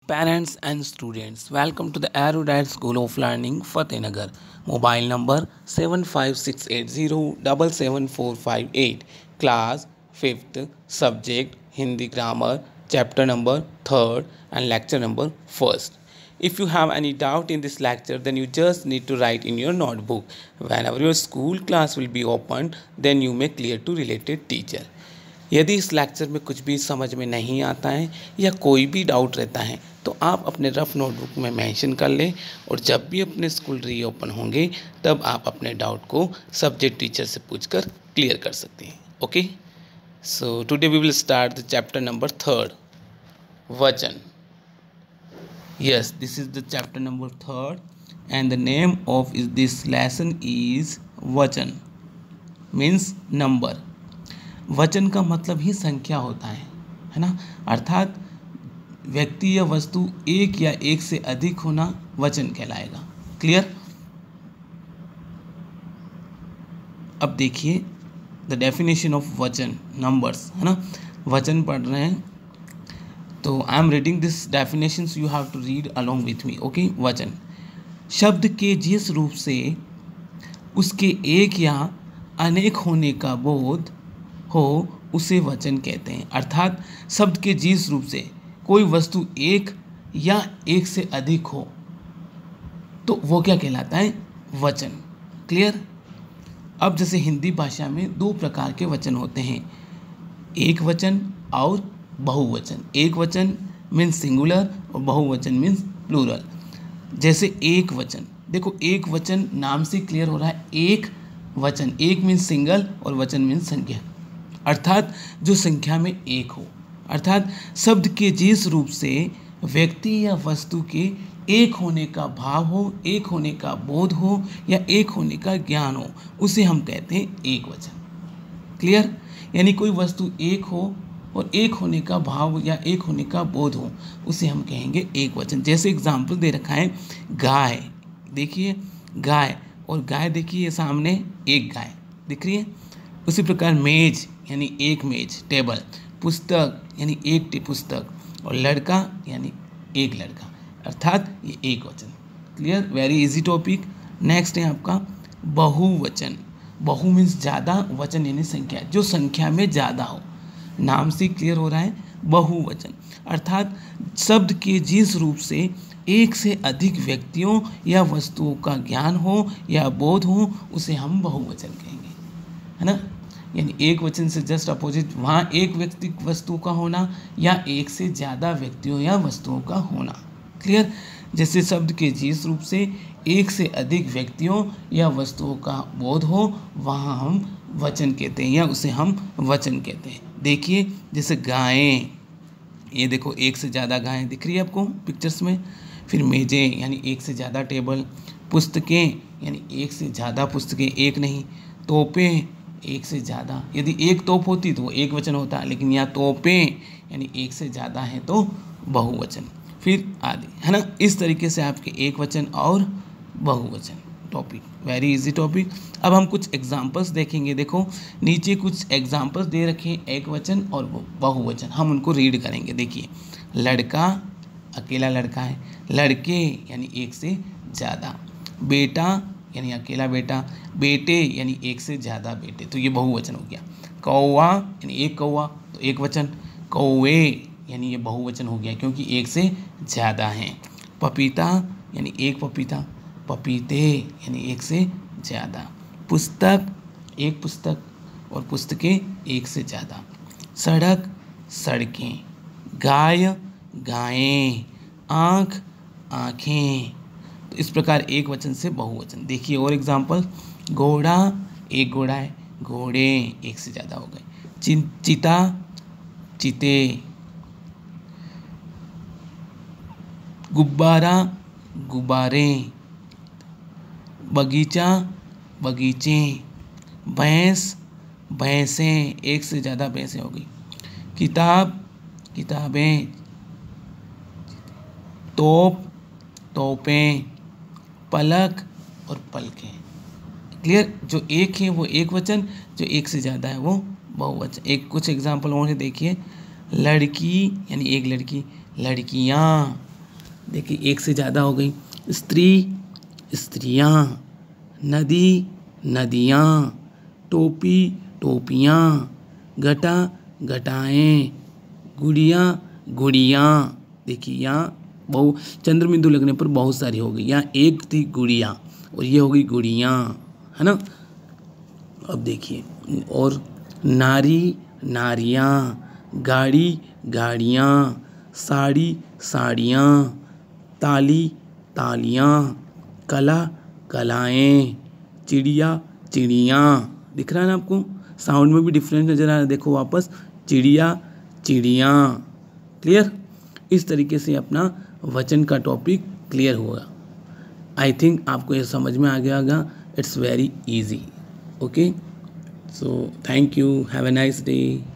Parents and students, welcome to the Erudite School of Learning, Fatehnagar. Mobile number 75680 Class 5th, Subject Hindi Grammar, Chapter number 3rd and Lecture number 1st. If you have any doubt in this lecture, then you just need to write in your notebook. Whenever your school class will be opened, then you may clear to related teacher. यदि इस lecture में कुछ भी समझ में नहीं आता है या कोई भी डाउट रहता है तो आप अपने रफ नोटबुक में मेंशन कर लें और जब भी अपने स्कूल रीओपन होंगे तब आप अपने डाउट को सब्जेक्ट टीचर से पूछकर क्लियर कर सकते हैं. Okay, so today we will start the chapter number 3, वचन. Yes, this is the chapter number 3 and the name of this lesson is वचन, means number. वचन का मतलब ही संख्या होता है ना. अर्थात व्यक्ति या वस्तु एक या एक से अधिक होना वचन कहलाएगा. क्लियर. अब देखिए द डेफिनेशन ऑफ वचन, नंबर्स है ना. वचन पढ़ रहे हैं तो I am reading this definitions, you have to read along with me. Okay. वचन शब्द के जिस रूप से उसके एक या अनेक होने का बोध हो उसे वचन कहते हैं. अर्थात शब्द के जिस रूप से कोई वस्तु एक या एक से अधिक हो तो वो क्या कहलाता है, वचन. क्लियर. अब जैसे हिंदी भाषा में दो प्रकार के वचन होते हैं, एक वचन और बहुवचन. एक वचन मीन्स सिंगुलर और बहुवचन मीन्स प्लूरल. जैसे एक वचन, देखो एक वचन नाम से क्लियर हो रहा है. एक वचन, एक मीन्स सिंगल और वचन मीन्स संख्या, अर्थात जो संख्या में एक हो. अर्थात शब्द के जिस रूप से व्यक्ति या वस्तु के एक होने का भाव हो, एक होने का बोध हो या एक होने का ज्ञान हो, उसे हम कहते हैं एक वचन. क्लियर. यानी कोई वस्तु एक हो और एक होने का भाव या एक होने का बोध हो, उसे हम कहेंगे एक वचन. जैसे एग्जाम्पल दे रखा है गाय. देखिए गाय और गाय, देखिए सामने एक गाय दिख रही है. उसी प्रकार मेज यानी एक मेज, टेबल. पुस्तक यानी एक पुस्तक और लड़का यानी एक लड़का, अर्थात ये एक वचन. Clear. Very easy topic. Next है आपका बहुवचन. बहु मीन्स ज़्यादा, वचन यानी संख्या, जो संख्या में ज़्यादा हो. नाम से क्लियर हो रहा है बहुवचन. अर्थात शब्द के जिस रूप से एक से अधिक व्यक्तियों या वस्तुओं का ज्ञान हो या बोध हो उसे हम बहुवचन कहेंगे, है ना. यानी एक वचन से जस्ट अपोजिट, वहाँ एक व्यक्ति वस्तु का होना या एक से ज़्यादा व्यक्तियों या वस्तुओं का होना. क्लियर. जैसे शब्द के जिस रूप से एक से अधिक व्यक्तियों या वस्तुओं का बोध हो वहाँ हम वचन कहते हैं या उसे हम वचन कहते हैं. देखिए जैसे गायें, ये देखो एक से ज़्यादा गायें दिख रही है आपको पिक्चर्स में. फिर मेजें यानी एक से ज़्यादा टेबल. पुस्तकें यानी एक से ज़्यादा पुस्तकें, एक नहीं. तोपें एक से ज़्यादा, यदि एक तोप होती तो वो एक वचन होता, लेकिन यहाँ तोपें यानी एक से ज़्यादा है तो बहुवचन. फिर आदि, है ना. इस तरीके से आपके एक वचन और बहुवचन टॉपिक, वेरी इजी टॉपिक. अब हम कुछ एग्जांपल्स देखेंगे. देखो नीचे कुछ एग्जांपल्स दे रखे हैं, एक वचन और बहुवचन. हम उनको रीड करेंगे. देखिए लड़का, अकेला लड़का है. लड़के यानी एक से ज़्यादा. बेटा यानी अकेला बेटा. बेटे यानी एक से ज़्यादा बेटे, तो ये बहुवचन हो गया. कौवा यानी एक कौवा, तो एक वचन. कौवे यानी ये बहुवचन हो गया क्योंकि एक से ज़्यादा हैं. पपीता यानी एक पपीता. पपीते यानी एक से ज़्यादा. पुस्तक एक पुस्तक और पुस्तकें एक से ज़्यादा. सड़क सड़कें. गाय गायें. आँख आँखें. तो इस प्रकार एक वचन से बहुवचन. देखिए और एग्जाम्पल. घोड़ा एक घोड़ा है, घोड़े एक से ज़्यादा हो गए. चिता चिते. गुब्बारा गुब्बारे. बगीचा बगीचे. भैंस भैंसें, एक से ज़्यादा भैंसें हो गई. किताब किताबें. तोप तोपें. पलक और पलकें. क्लियर. जो एक है वो एक वचन, जो एक से ज़्यादा है वो बहुवचन. कुछ एग्जाम्पल और है. देखिए लड़की यानी एक लड़की. लड़कियाँ देखिए एक से ज़्यादा हो गई। स्त्री स्त्रियाँ, नदी नदियाँ, टोपी टोपियाँ, घटा घटाएँ, गुड़िया गुड़ियाँ। देखिए यहाँ बहु चंद्र बिंदु लगने पर बहुत सारी हो गई। यहाँ एक थी गुड़िया और ये हो गई गुड़ियाँ, है ना। अब देखिए और नारी नारियाँ, गाड़ी गाड़ियाँ, साड़ी साड़ियाँ, ताली तालियाँ, कला कलाएँ, चिड़िया चिड़ियाँ। दिख रहा है ना आपको, साउंड में भी डिफरेंस नज़र आ रहा है। देखो वापस, चिड़िया चिड़ियाँ। क्लियर। इस तरीके से अपना वचन का टॉपिक क्लियर हुआ। आई थिंक आपको ये समझ में आ गया होगा। It's very easy. Okay, so thank you, have a nice day.